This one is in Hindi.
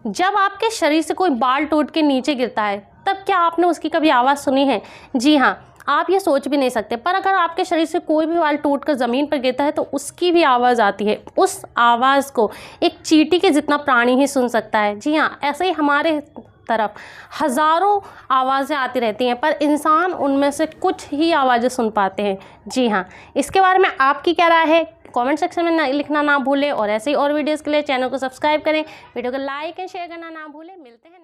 जब आपके शरीर से कोई बाल टूट के नीचे गिरता है तब क्या आपने उसकी कभी आवाज़ सुनी है? जी हाँ, आप ये सोच भी नहीं सकते। पर अगर आपके शरीर से कोई भी बाल टूट कर ज़मीन पर गिरता है तो उसकी भी आवाज़ आती है। उस आवाज़ को एक चींटी के जितना प्राणी ही सुन सकता है। जी हाँ, ऐसे ही हमारे तरफ हज़ारों आवाज़ें आती रहती हैं, पर इंसान उनमें से कुछ ही आवाज़ें सुन पाते हैं। जी हाँ, इसके बारे में आपकी क्या राय है? कमेंट सेक्शन में लिखना ना भूलें और ऐसे ही और वीडियोज़ के लिए चैनल को सब्सक्राइब करें, वीडियो को लाइक एंड शेयर करना ना भूलें। मिलते हैं।